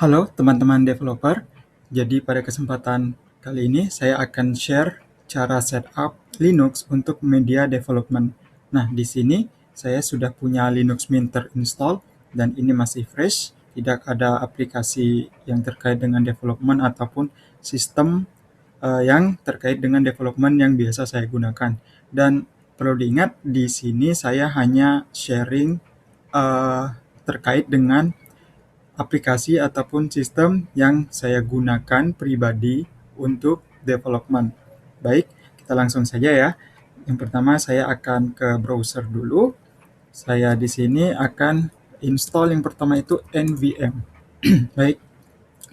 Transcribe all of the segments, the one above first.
Halo teman-teman developer, jadi pada kesempatan kali ini saya akan share cara setup Linux untuk media development. Nah, di sini saya sudah punya Linux Mint terinstall dan ini masih fresh, tidak ada aplikasi yang terkait dengan development ataupun sistem yang terkait dengan development yang biasa saya gunakan. Dan perlu diingat di sini saya hanya sharing eh, terkait dengan aplikasi ataupun sistem yang saya gunakan pribadi untuk development. Baik, kita langsung saja ya. Yang pertama saya akan ke browser dulu. Saya di sini akan install yang pertama itu nvm. Baik,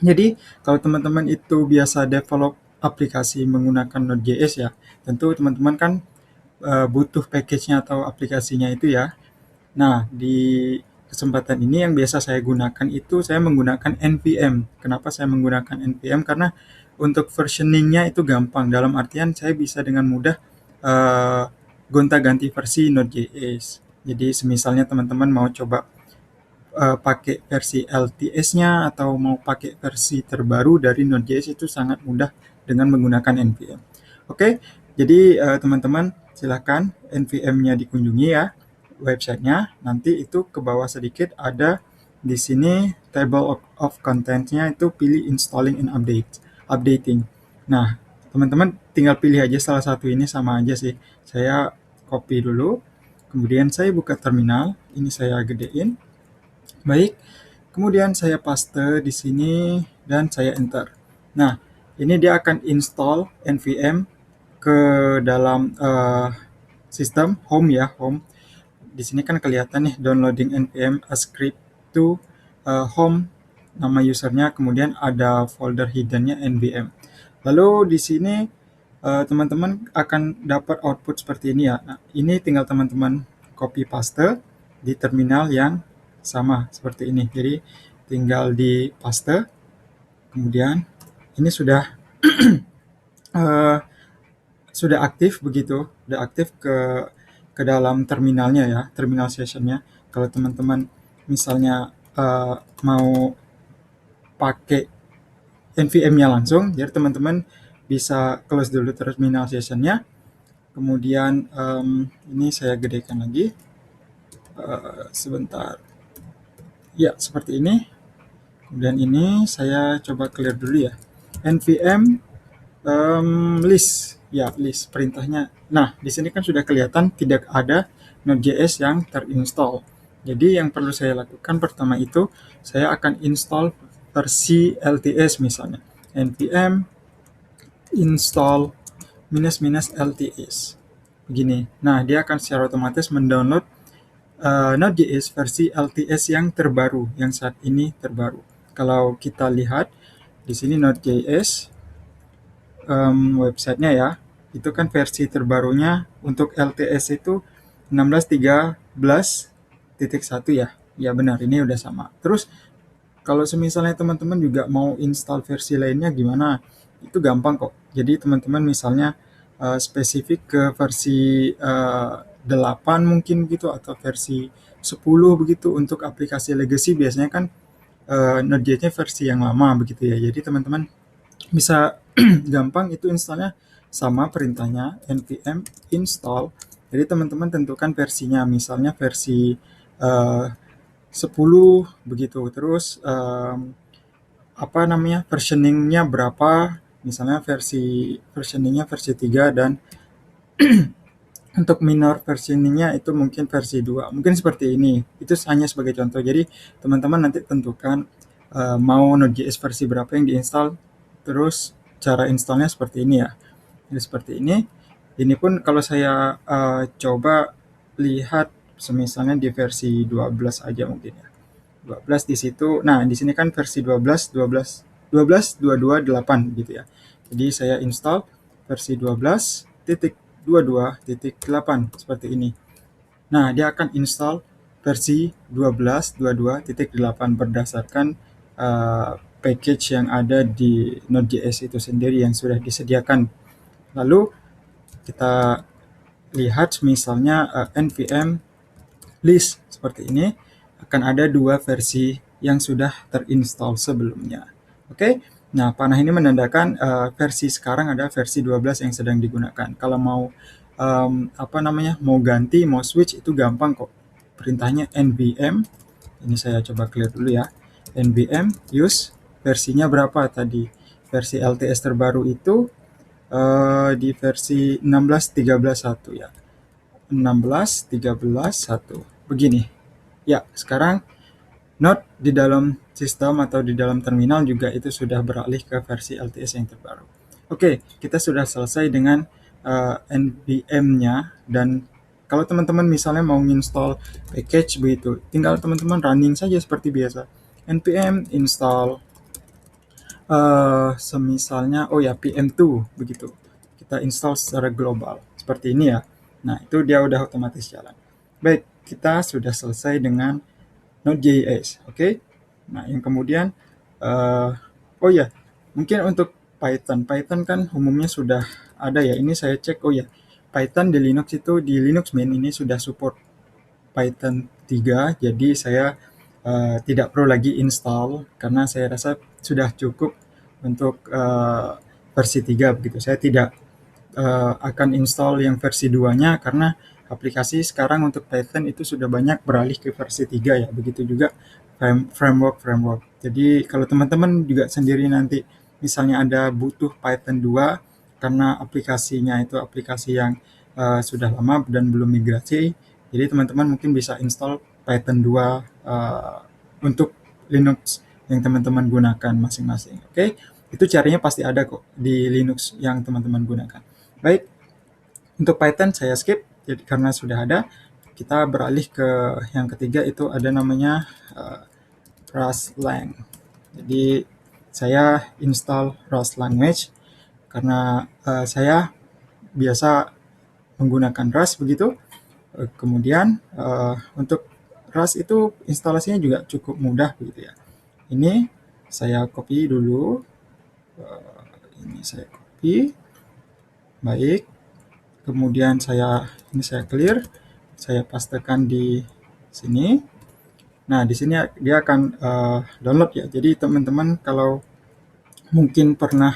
jadi kalau teman-teman itu biasa develop aplikasi menggunakan Node.js ya, tentu teman-teman kan butuh package-nya atau aplikasinya itu ya. Nah, di kesempatan ini yang biasa saya gunakan itu saya menggunakan npm. Kenapa saya menggunakan npm? Karena untuk versioning-nya itu gampang. Dalam artian saya bisa dengan mudah eh, gonta-ganti versi Node.js. Jadi semisalnya teman-teman mau coba pakai versi LTS-nya atau mau pakai versi terbaru dari Node.js itu sangat mudah dengan menggunakan npm. Oke, jadi teman-teman silakan npm-nya dikunjungi ya websitenya. Nanti itu ke bawah sedikit ada di sini table of contents-nya itu pilih installing and updating. Nah, teman-teman tinggal pilih aja salah satu ini, sama aja sih. Saya copy dulu, kemudian saya buka terminal, ini saya gedein. Baik, kemudian saya paste di sini dan saya enter. Nah, ini dia akan install nvm ke dalam sistem home ya, home. Di sini kan kelihatan nih downloading npm a script to home, nama usernya, kemudian ada folder hiddennya nvm. Lalu di sini teman-teman akan dapat output seperti ini ya. Nah, ini tinggal teman-teman copy paste di terminal yang sama seperti ini. Jadi tinggal di paste, kemudian ini uh, sudah aktif begitu, sudah aktif ke dalam terminalnya ya, terminal sessionnya. Kalau teman-teman misalnya mau pakai nvm-nya langsung, jadi teman-teman bisa close dulu terminal sessionnya. Kemudian ini saya gedekan lagi sebentar. Ya, seperti ini. Kemudian ini saya coba clear dulu ya. nvm list. Ya, list perintahnya. Nah, di sini kan sudah kelihatan tidak ada Node.js yang terinstall. Jadi yang perlu saya lakukan pertama itu saya akan install versi LTS misalnya. npm install minus LTS. Begini. Nah, dia akan secara otomatis mendownload Node.js versi LTS yang terbaru, yang saat ini terbaru. Kalau kita lihat di sini Node.js websitenya ya, itu kan versi terbarunya untuk LTS itu 16.13.1 ya. Ya benar, ini udah sama. Terus kalau semisalnya teman-teman juga mau install versi lainnya gimana? Itu gampang kok. Jadi teman-teman misalnya spesifik ke versi 8 mungkin gitu atau versi 10 begitu. Untuk aplikasi legacy biasanya kan Node.js-nya versi yang lama begitu ya. Jadi teman-teman bisa gampang itu installnya sama perintahnya npm install. Jadi teman-teman tentukan versinya, misalnya versi 10 begitu. Terus apa namanya, versioningnya berapa, misalnya versioningnya versi 3 dan untuk minor versioningnya itu mungkin versi 2, mungkin seperti ini. Itu hanya sebagai contoh. Jadi teman-teman nanti tentukan mau Node.js versi berapa yang diinstal, terus cara installnya seperti ini ya. Jadi seperti ini. Ini pun kalau saya coba lihat semisalnya di versi 12 aja mungkin ya. 12 di situ. Nah, di sini kan versi 12.22.8 gitu ya. Jadi saya install versi 12.22.8 seperti ini. Nah, dia akan install versi 12.22.8 berdasarkan package yang ada di Node.js itu sendiri yang sudah disediakan. Lalu kita lihat misalnya npm list seperti ini, akan ada dua versi yang sudah terinstall sebelumnya. Oke. Nah, panah ini menandakan versi sekarang ada versi 12 yang sedang digunakan. Kalau mau mau ganti, mau switch itu gampang kok. Perintahnya nvm. Ini saya coba clear dulu ya. nvm use versinya berapa tadi? Versi LTS terbaru itu di versi 16.13.1 ya. 16.13.1. Begini. Ya, sekarang Node di dalam sistem atau di dalam terminal juga itu sudah beralih ke versi LTS yang terbaru. Oke, kita sudah selesai dengan npm-nya, dan kalau teman-teman misalnya mau install package begitu, tinggal teman-teman running saja seperti biasa. npm install semisalnya pm2 begitu. Kita install secara global seperti ini ya. Nah, itu dia udah otomatis jalan. Baik, kita sudah selesai dengan Node.js, oke? Nah, yang kemudian, mungkin untuk Python kan umumnya sudah ada ya. Ini saya cek, Python di Linux itu, di Linux Mint ini sudah support Python 3, jadi saya tidak perlu lagi install, karena saya rasa sudah cukup untuk versi 3 begitu. Saya tidak akan install yang versi 2-nya, karena aplikasi sekarang untuk Python itu sudah banyak beralih ke versi 3 ya. Begitu juga framework. Jadi kalau teman-teman juga sendiri nanti misalnya ada butuh Python 2 karena aplikasinya itu aplikasi yang sudah lama dan belum migrasi, jadi teman-teman mungkin bisa install Python 2 untuk Linux yang teman-teman gunakan masing-masing. Oke, itu caranya pasti ada kok di Linux yang teman-teman gunakan. Baik, untuk Python saya skip, jadi karena sudah ada. Kita beralih ke yang ketiga, itu ada namanya Rust Lang. Jadi saya install Rust Language karena saya biasa menggunakan Rust begitu. Kemudian untuk Rust itu instalasinya juga cukup mudah begitu ya. Ini saya copy dulu. Ini saya copy. Baik. Kemudian saya clear. Saya pastekan di sini. Nah, di sini dia akan download ya. Jadi teman-teman kalau mungkin pernah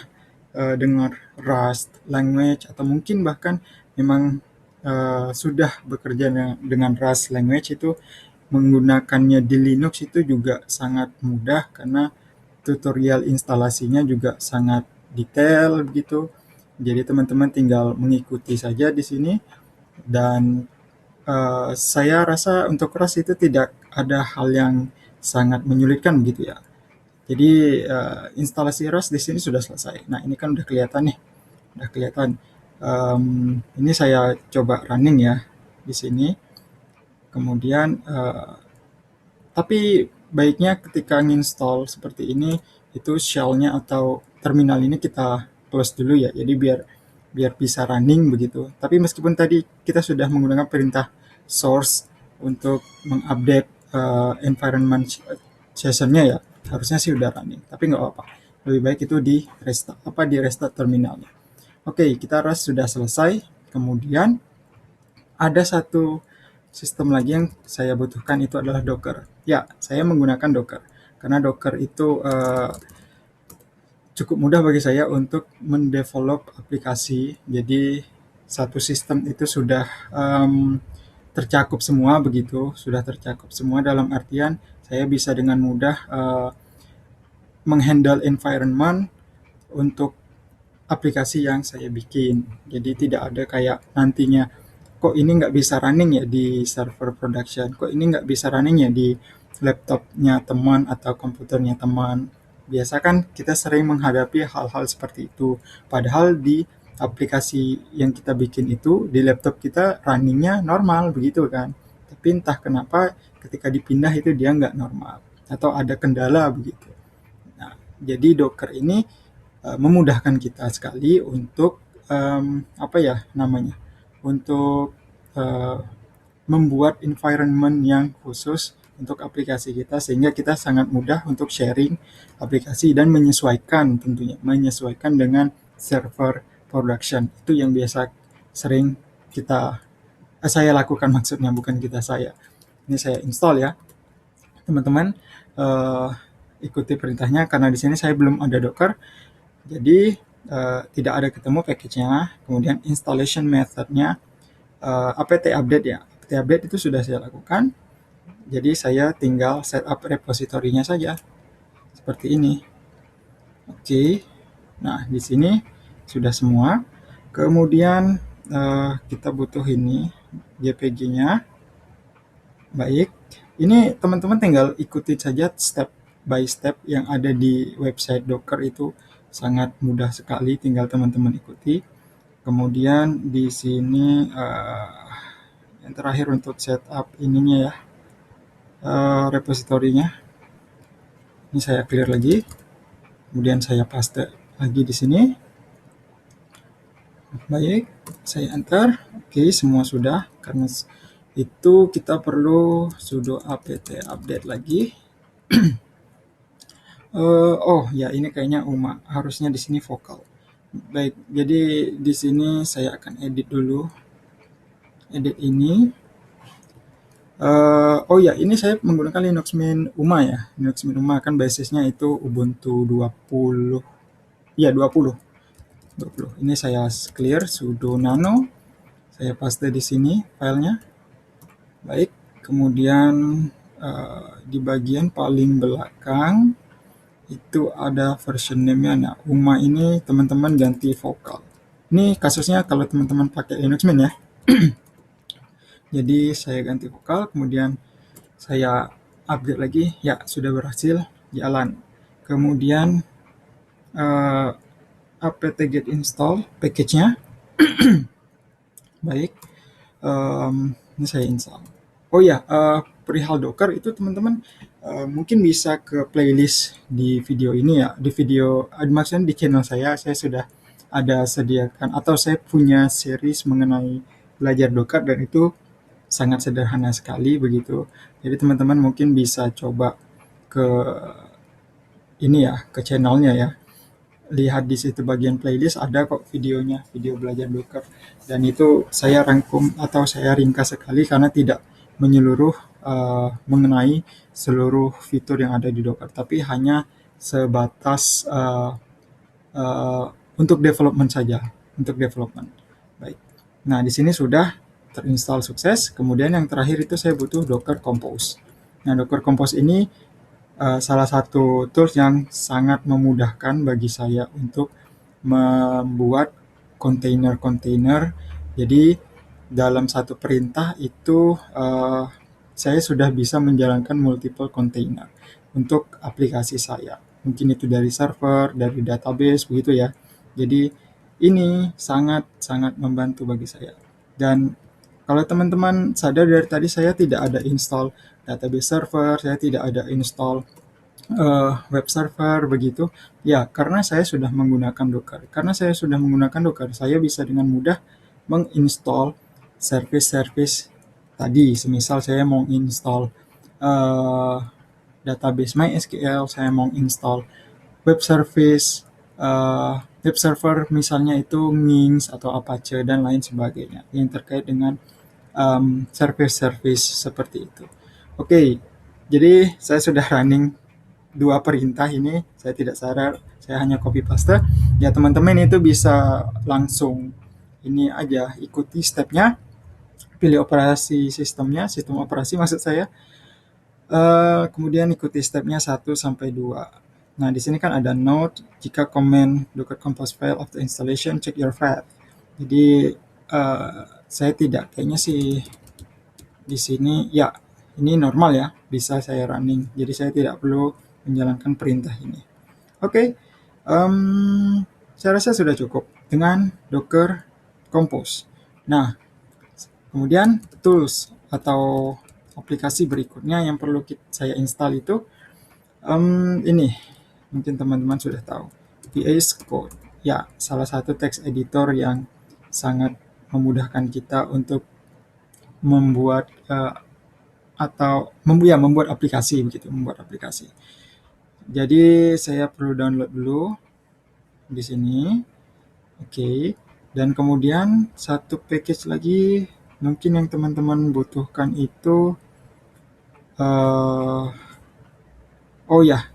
dengar Rust language, atau mungkin bahkan memang sudah bekerja dengan Rust language, itu menggunakannya di Linux itu juga sangat mudah, karena tutorial instalasinya juga sangat detail begitu. Jadi teman-teman tinggal mengikuti saja di sini, dan saya rasa untuk Rust itu tidak ada hal yang sangat menyulitkan begitu ya. Jadi instalasi Rust di sini sudah selesai. Nah, ini kan udah kelihatan nih, udah kelihatan. Ini saya coba running ya di sini. Kemudian tapi baiknya ketika nginstall seperti ini, itu shell-nya atau terminal ini kita close dulu ya. Jadi biar bisa running begitu. Tapi meskipun tadi kita sudah menggunakan perintah source untuk mengupdate environment session-nya ya, harusnya sih udah running. Tapi nggak apa-apa. Lebih baik itu di restart terminalnya. Oke, kita Rust sudah selesai. Kemudian ada satu sistem lagi yang saya butuhkan, itu adalah Docker. Ya, saya menggunakan Docker karena Docker itu cukup mudah bagi saya untuk mendevelop aplikasi. Jadi satu sistem itu sudah tercakup semua begitu, sudah tercakup semua dalam artian saya bisa dengan mudah menghandle environment untuk aplikasi yang saya bikin. Jadi tidak ada kayak nantinya, kok ini nggak bisa running ya di server production, kok ini nggak bisa running ya di laptopnya teman atau komputernya teman. Biasa kan kita sering menghadapi hal-hal seperti itu. Padahal di aplikasi yang kita bikin itu, di laptop kita runningnya normal begitu kan. Tapi entah kenapa ketika dipindah itu dia nggak normal, atau ada kendala begitu. Nah, jadi Docker ini memudahkan kita sekali untuk untuk membuat environment yang khusus untuk aplikasi kita, sehingga kita sangat mudah untuk sharing aplikasi dan menyesuaikan, tentunya menyesuaikan dengan server production. Itu yang biasa sering saya lakukan, maksudnya bukan saya. Ini saya install ya. teman-teman ikuti perintahnya, karena di sini saya belum ada Docker, jadi tidak ada ketemu package-nya. Kemudian installation method-nya apt update ya. Apt update itu sudah saya lakukan. Jadi saya tinggal setup repositorinya saja seperti ini. Oke. Nah, di sini sudah semua. Kemudian kita butuh ini JPG-nya. Baik. Ini teman-teman tinggal ikuti saja step by step yang ada di website Docker, itu sangat mudah sekali, tinggal teman-teman ikuti. Kemudian di sini yang terakhir untuk setup ininya ya, repositorinya. Ini saya clear lagi. Kemudian saya paste lagi di sini. Baik, saya enter. Oke, semua sudah. Karena itu kita perlu sudo apt update lagi. Oh ya, ini kayaknya UMA. Harusnya di sini vokal. Baik, jadi di sini saya akan edit dulu. Edit ini. Oh ya, ini saya menggunakan Linux Mint UMA ya. Linux Mint UMA kan basisnya itu Ubuntu 20. Ya, 20. Ini saya clear sudo nano. Saya paste di sini filenya. Baik, kemudian di bagian paling belakang itu ada version name-nya. Nah, UMA ini teman-teman ganti vokal. Ini kasusnya kalau teman-teman pakai Linux Mint ya. Jadi saya ganti vokal, kemudian saya update lagi. Ya, sudah berhasil jalan. Kemudian apt-get install package-nya. Baik, ini saya install. Oh ya, perihal Docker itu teman-teman mungkin bisa ke playlist di video ini ya. Di video, maksudnya di channel saya sudah ada sediakan, atau saya punya series mengenai belajar Docker, dan itu sangat sederhana sekali begitu. Jadi teman-teman mungkin bisa coba ke ini ya, ke channelnya ya. Lihat di situ bagian playlist, ada kok videonya, video belajar Docker. Dan itu saya rangkum atau saya ringkas sekali karena tidak menyeluruh mengenai seluruh fitur yang ada di Docker, tapi hanya sebatas untuk development saja, untuk development. Baik. Nah, di sini sudah terinstall sukses. Kemudian yang terakhir itu saya butuh Docker Compose. Nah, Docker Compose ini salah satu tools yang sangat memudahkan bagi saya untuk membuat kontainer-kontainer. Jadi dalam satu perintah itu saya sudah bisa menjalankan multiple container untuk aplikasi saya. Mungkin itu dari server, dari database begitu ya. Jadi ini sangat-sangat membantu bagi saya. Dan kalau teman-teman sadar, dari tadi saya tidak ada install database server, saya tidak ada install web server begitu. Ya, karena saya sudah menggunakan Docker. Karena saya sudah menggunakan Docker, saya bisa dengan mudah menginstall service-service tadi. Semisal saya mau install database MySQL, saya mau install web service, web server misalnya itu Nginx atau Apache dan lain sebagainya yang terkait dengan service-service seperti itu. Oke, jadi saya sudah running 2 perintah ini, saya tidak sadar, saya hanya copy paste. Ya, teman-teman itu bisa langsung ini aja, ikuti stepnya, pilih operasi sistemnya, sistem operasi maksud saya. Kemudian ikuti stepnya 1 sampai 2. Nah, di sini kan ada note, jika comment docker compose file after installation, check your path. Jadi saya tidak, kayaknya sih di sini ya ini normal ya, bisa saya running. Jadi saya tidak perlu menjalankan perintah ini. Oke, saya rasa sudah cukup dengan Docker Compose. Nah, kemudian tools atau aplikasi berikutnya yang perlu saya install itu ini, mungkin teman-teman sudah tahu, VS Code. Ya, salah satu text editor yang sangat memudahkan kita untuk membuat membuat aplikasi begitu, membuat aplikasi. Jadi saya perlu download dulu di sini. Oke. Dan kemudian satu package lagi mungkin yang teman-teman butuhkan itu Oh ya,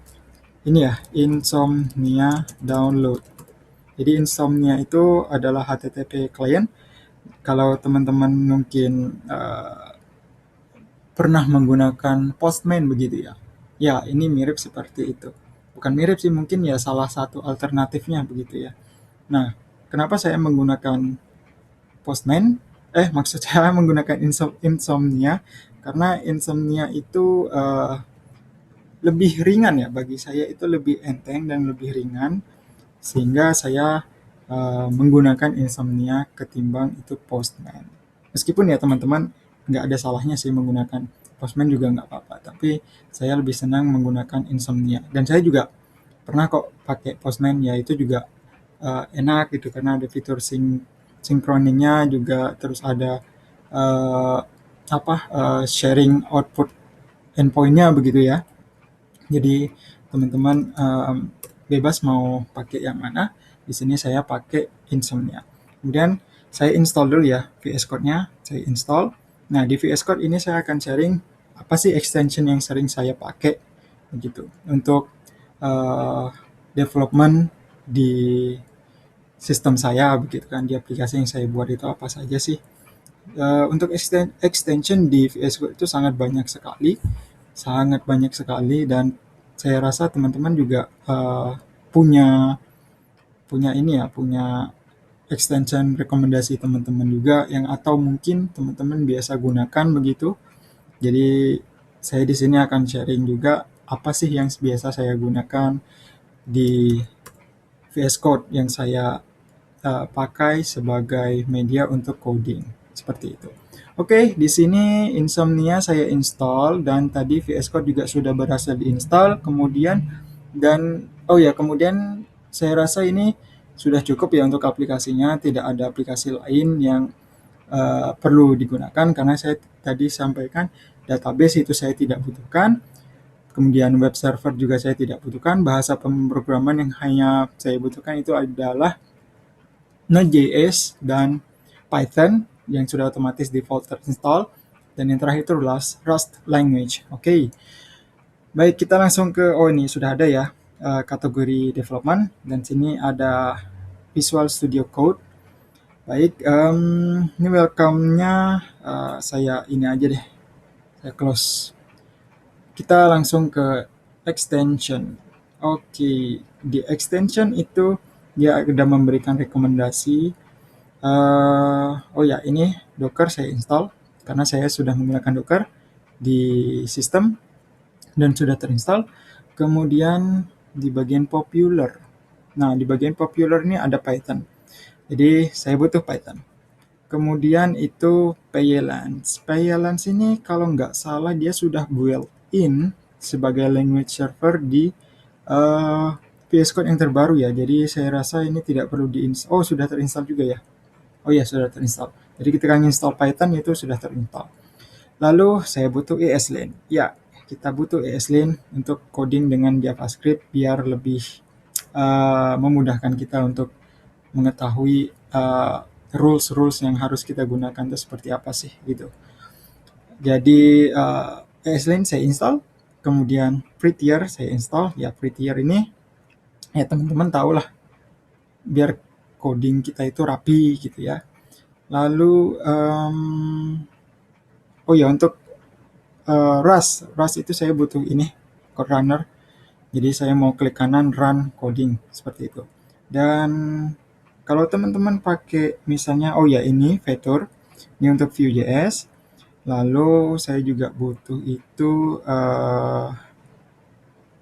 ini ya, Insomnia download. Jadi Insomnia itu adalah HTTP client. Kalau teman-teman mungkin pernah menggunakan Postman begitu ya. Ya, ini mirip seperti itu. Bukan mirip sih, mungkin ya salah satu alternatifnya begitu ya. Nah, kenapa saya menggunakan Postman? Maksud saya menggunakan Insomnia karena Insomnia itu lebih ringan ya, bagi saya itu lebih enteng dan lebih ringan, sehingga saya menggunakan Insomnia ketimbang itu Postman. Meskipun ya teman-teman nggak ada salahnya sih menggunakan Postman juga nggak apa-apa, tapi saya lebih senang menggunakan Insomnia. Dan saya juga pernah kok pakai Postman, ya itu juga enak gitu karena ada fitur synchroningnya juga, terus ada uh, sharing output endpointnya begitu ya. Jadi teman-teman bebas mau pakai yang mana. Di sini saya pakai Insomnia. Kemudian saya install dulu ya VS Code-nya, saya install. Nah, di VS Code ini saya akan sharing apa sih extension yang sering saya pakai begitu untuk development di sistem saya begitu kan, di aplikasi yang saya buat itu apa saja sih. Untuk extension di VS Code itu sangat banyak sekali, dan saya rasa teman-teman juga punya punya ini ya, punya extension rekomendasi teman-teman juga yang atau mungkin teman-teman biasa gunakan begitu. Jadi saya di sini akan sharing juga apa sih yang biasa saya gunakan di VS Code yang saya pakai sebagai media untuk coding seperti itu. Oke, di sini Insomnia saya install dan tadi VS Code juga sudah berhasil diinstal. Kemudian saya rasa ini sudah cukup ya untuk aplikasinya. Tidak ada aplikasi lain yang perlu digunakan karena saya tadi sampaikan database itu saya tidak butuhkan. Kemudian web server juga saya tidak butuhkan. Bahasa pemrograman yang hanya saya butuhkan itu adalah Node.js dan Python yang sudah otomatis default terinstall. Dan yang terakhir itu Rust language. Oke. Baik, kita langsung ke ini sudah ada ya kategori development, dan sini ada Visual Studio Code. Baik, ini welcome-nya saya ini aja deh. Saya close. Kita langsung ke extension. Oke, di extension itu dia ada memberikan rekomendasi. Ini Docker saya install karena saya sudah menggunakan Docker di sistem dan sudah terinstall. Kemudian di bagian popular. Nah, di bagian popular ini ada Python. Jadi saya butuh Python. Kemudian itu Pylance. Pylance ini kalau nggak salah dia sudah built-in sebagai language server di VS Code yang terbaru ya. Jadi saya rasa ini tidak perlu diinstal. Oh, sudah terinstall juga ya. Oh ya, sudah terinstall. Jadi ketika install Python itu sudah terinstall. Lalu saya butuh ESLint. Ya, kita butuh ESLint untuk coding dengan JavaScript biar lebih memudahkan kita untuk mengetahui rules yang harus kita gunakan itu seperti apa sih gitu. Jadi ESLint saya install, kemudian Prettier saya install. Ya, Prettier ini ya teman-teman tahu lah, biar coding kita itu rapi gitu ya. Lalu untuk Rust itu saya butuh ini code runner. Jadi saya mau klik kanan run coding seperti itu. Dan kalau teman-teman pakai misalnya ini Vector, ini untuk Vue.js. Lalu saya juga butuh itu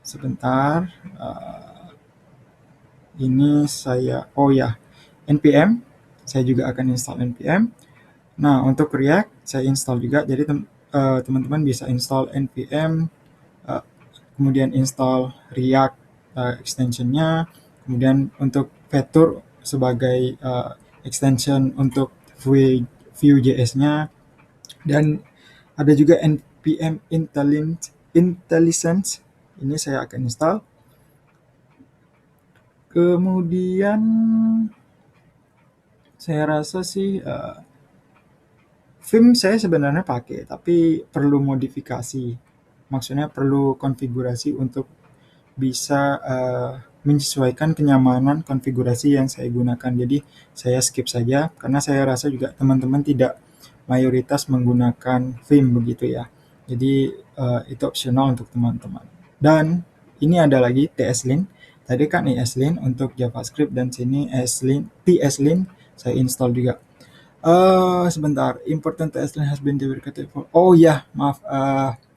sebentar. Ini saya npm. Saya juga akan install npm. Nah, untuk React saya install juga. Jadi teman-teman bisa install npm, kemudian install React extensionnya, kemudian untuk Vector sebagai extension untuk Vue.js-nya, dan ada juga npm IntelliSense. Ini saya akan install. Kemudian saya rasa sih Vim saya sebenarnya pakai, tapi perlu modifikasi. Maksudnya perlu konfigurasi untuk bisa menyesuaikan kenyamanan konfigurasi yang saya gunakan. Jadi saya skip saja karena saya rasa juga teman-teman tidak mayoritas menggunakan Vim begitu ya. Jadi itu opsional untuk teman-teman. Dan ini ada lagi TSLint. Tadi kan ESLint untuk JavaScript dan sini TSLint saya install juga. Sebentar, important TSLint has been deprecated. Oh ya, maaf.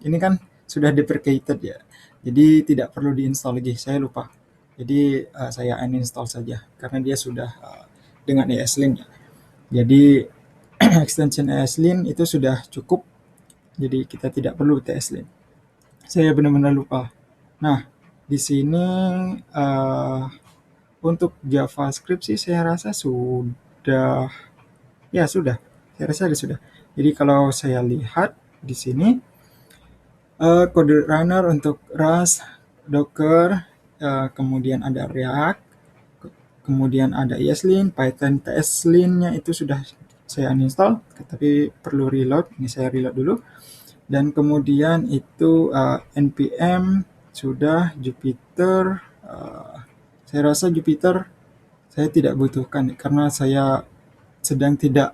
Ini kan sudah deprecated ya. Jadi tidak perlu diinstal lagi. Saya lupa. Jadi saya uninstall saja karena dia sudah dengan ESLint ya. Jadi extension ESLint itu sudah cukup. Jadi kita tidak perlu TSLint. Saya benar-benar lupa. Nah, di sini untuk JavaScript sih saya rasa sudah. Ya sudah, saya rasa sudah. Jadi kalau saya lihat di sini kode runner untuk Rust, Docker, kemudian ada React, kemudian ada ESLint, Python TSLint-nya itu sudah saya uninstall, tapi perlu reload. Ini saya reload dulu. Dan kemudian itu npm sudah, Jupyter. Saya rasa Jupyter saya tidak butuhkan karena saya sedang tidak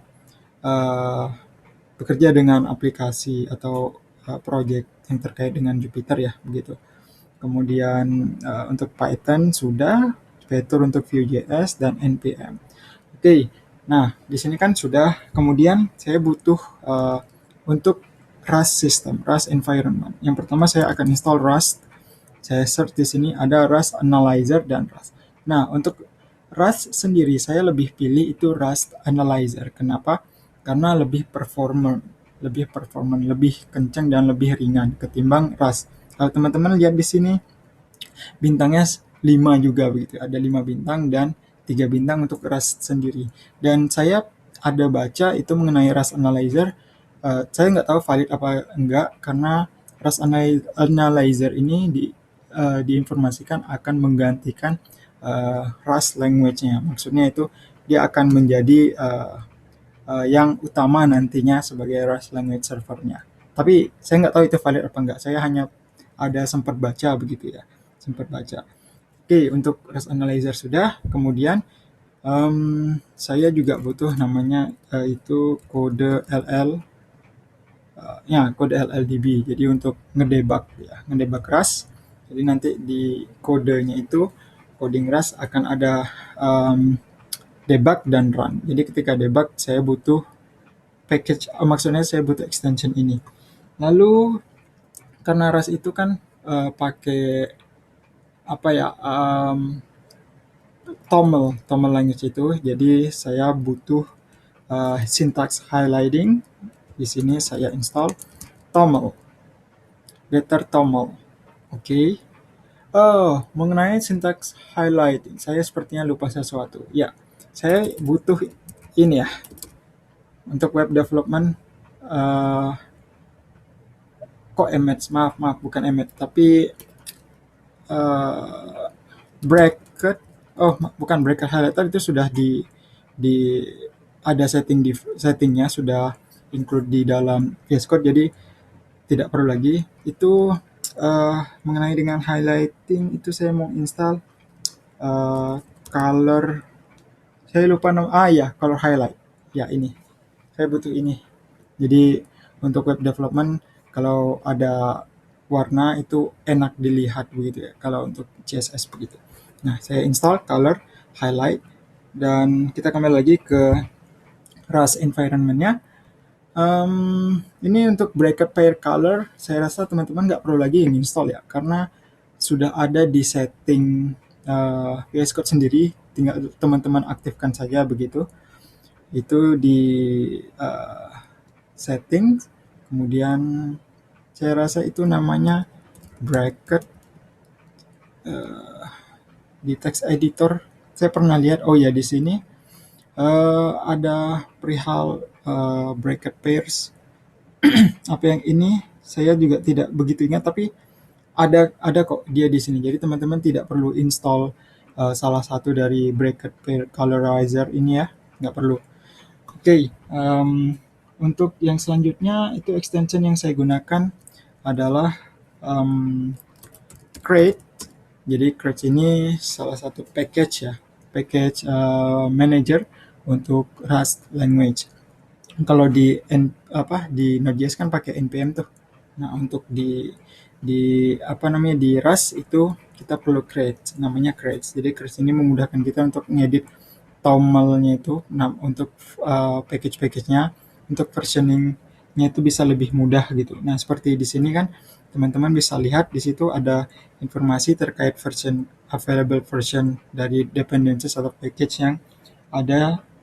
bekerja dengan aplikasi atau project yang terkait dengan Jupyter ya, begitu. Kemudian untuk Python sudah, Python untuk Vue.js dan npm. Oke, nah di sini kan sudah. Kemudian saya butuh untuk Rust system, Rust environment. Yang pertama saya akan install Rust. Saya search di sini ada Rust Analyzer dan Rust. Nah, untuk Rust sendiri saya lebih pilih itu Rust Analyzer. Kenapa? Karena lebih performant, lebih kencang dan lebih ringan ketimbang Rust. Kalau teman-teman lihat di sini bintangnya 5 juga begitu. Ada 5 bintang dan 3 bintang untuk Rust sendiri. Dan saya ada baca itu mengenai Rust Analyzer. Saya nggak tahu valid apa enggak karena Rust Analyzer ini diinformasikan akan menggantikan Rust language-nya. Maksudnya itu dia akan menjadi yang utama nantinya sebagai Rust language servernya. Tapi saya nggak tahu itu valid apa enggak. Saya hanya ada sempat baca begitu ya. Sempat baca. Oke, untuk Rust Analyzer sudah. Kemudian saya juga butuh namanya itu kode LL. Kode LLDB. Jadi untuk ngedebug Rust. Jadi nanti di kodenya itu coding Rust akan ada debug dan run. Jadi ketika debug saya butuh package, maksudnya saya butuh extension ini. Lalu karena Rust itu kan pakai apa ya, toml language itu, jadi saya butuh syntax highlighting. Di sini saya install toml, getter toml. Oke. Mengenai syntax highlighting, saya sepertinya lupa sesuatu. Ya, saya butuh ini ya. Untuk web development, kok image? Maaf, bukan image, tapi bracket. Bukan bracket highlighter, itu sudah di ada settingnya sudah include di dalam VS Code, jadi tidak perlu lagi. Itu mengenai dengan highlighting itu saya mau install color, saya lupa nama. Color highlight ya, ini saya butuh ini. Jadi untuk web development kalau ada warna itu enak dilihat begitu ya, kalau untuk CSS begitu. Nah, saya install color highlight dan kita kembali lagi ke Rust environment-nya. Ini untuk bracket pair color, saya rasa teman-teman nggak perlu lagi install ya, karena sudah ada di setting VS Code sendiri, tinggal teman-teman aktifkan saja begitu. Itu di setting, kemudian saya rasa itu namanya bracket di text editor. Saya pernah lihat, di sini ada perihal bracket pairs. Apa yang ini saya juga tidak begitu ingat, tapi ada kok dia di sini. Jadi teman-teman tidak perlu install salah satu dari bracket pair colorizer ini ya, nggak perlu. Oke, untuk yang selanjutnya itu extension yang saya gunakan adalah create. Jadi Cratch ini salah satu package ya, package manager untuk Rust language. Kalau di Node.js kan pakai npm tuh. Nah, untuk di Rust itu kita perlu create, namanya create. Jadi create ini memudahkan kita untuk ngedit toml-nya itu, nah untuk package-package-nya, untuk versioning-nya itu bisa lebih mudah gitu. Nah, seperti di sini kan teman-teman bisa lihat di situ ada informasi terkait available version dari dependencies atau package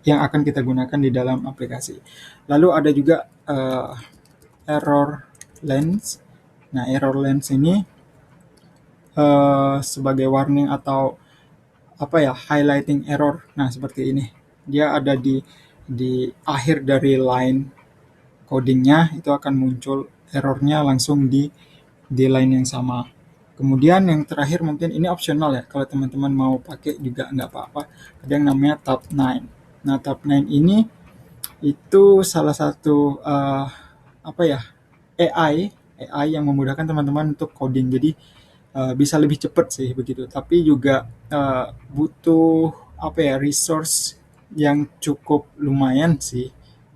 yang akan kita gunakan di dalam aplikasi. Lalu ada juga error lens. Nah, error lens ini sebagai warning atau highlighting error. Nah, seperti ini. Dia ada di akhir dari line codingnya, itu akan muncul errornya langsung di line yang sama. Kemudian yang terakhir mungkin ini optional ya, kalau teman-teman mau pakai juga nggak apa-apa. Ada yang namanya tab9. Nah, tab9 ini itu salah satu AI yang memudahkan teman-teman untuk coding. Jadi bisa lebih cepat sih begitu. Tapi juga butuh resource yang cukup lumayan sih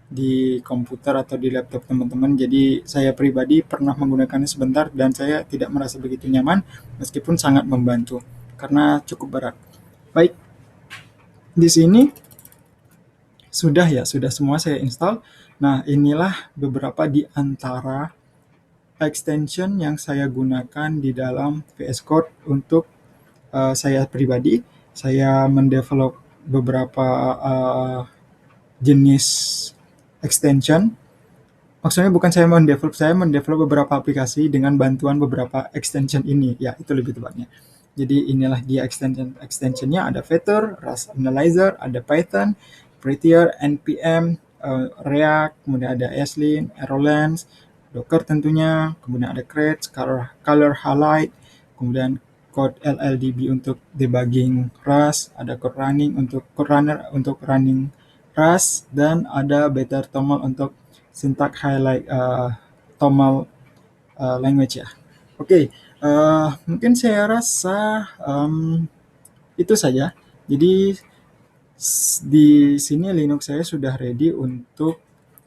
di komputer atau di laptop teman-teman. Jadi saya pribadi pernah menggunakannya sebentar dan saya tidak merasa begitu nyaman meskipun sangat membantu karena cukup berat. Baik, di sini sudah semua saya install. Nah, inilah beberapa di antara extension yang saya gunakan di dalam VS Code untuk saya pribadi. Saya mendevelop beberapa jenis extension. Maksudnya bukan saya mendevelop beberapa aplikasi dengan bantuan beberapa extension ini. Ya, itu lebih tepatnya. Jadi inilah dia extensionnya, ada Vector, Rust Analyzer, ada Python, Prettier, NPM, React, kemudian ada ESLint, Errorlens, Docker tentunya, kemudian ada Cratch, Color Highlight, kemudian Code LLDB untuk debugging Rust, ada Code Runner untuk running Rust, dan ada Better Toml untuk syntax highlight toml language ya. Oke, mungkin saya rasa itu saja. Jadi di sini Linux saya sudah ready untuk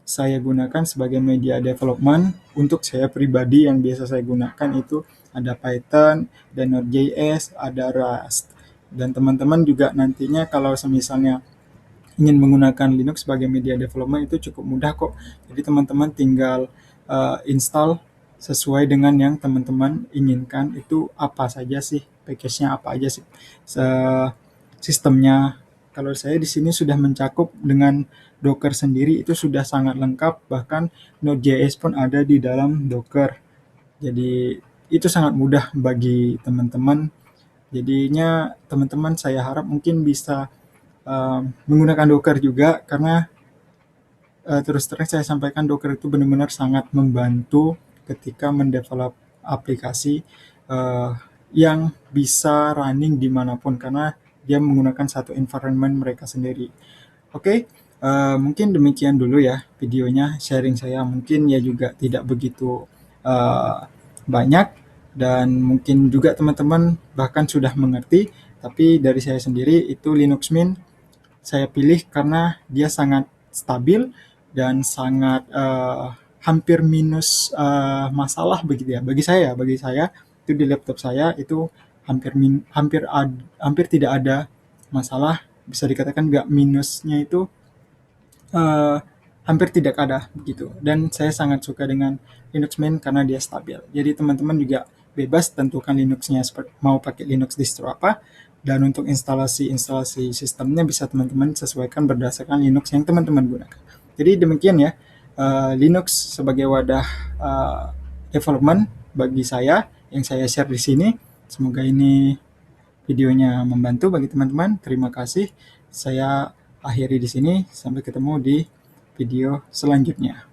saya gunakan sebagai media development. Untuk saya pribadi yang biasa saya gunakan itu ada Python, ada Node.js, ada Rust. Dan teman-teman juga nantinya kalau misalnya ingin menggunakan Linux sebagai media development itu cukup mudah kok. Jadi teman-teman tinggal install sesuai dengan yang teman-teman inginkan. Itu apa saja sih package-nya, apa aja sih sistemnya. Kalau saya di sini sudah mencakup dengan Docker sendiri, itu sudah sangat lengkap, bahkan Node.js pun ada di dalam Docker. Jadi itu sangat mudah bagi teman-teman. Jadinya teman-teman saya harap mungkin bisa menggunakan Docker juga, karena terus terang saya sampaikan Docker itu benar-benar sangat membantu ketika mendevelop aplikasi yang bisa running dimanapun, karena dia menggunakan satu environment mereka sendiri. Oke, mungkin demikian dulu ya videonya, sharing saya mungkin ya juga tidak begitu banyak, dan mungkin juga teman-teman bahkan sudah mengerti, tapi dari saya sendiri itu Linux Mint saya pilih karena dia sangat stabil dan sangat hampir minus masalah begitu ya. Bagi saya itu di laptop saya itu hampir tidak ada masalah, bisa dikatakan nggak minusnya itu hampir tidak ada begitu. Dan saya sangat suka dengan Linux Mint karena dia stabil. Jadi teman-teman juga bebas tentukan Linuxnya mau pakai Linux distro apa, dan untuk instalasi sistemnya bisa teman-teman sesuaikan berdasarkan Linux yang teman-teman gunakan. Jadi demikian ya, Linux sebagai wadah development bagi saya yang saya share di sini. Semoga ini videonya membantu bagi teman-teman. Terima kasih. Saya akhiri di sini. Sampai ketemu di video selanjutnya.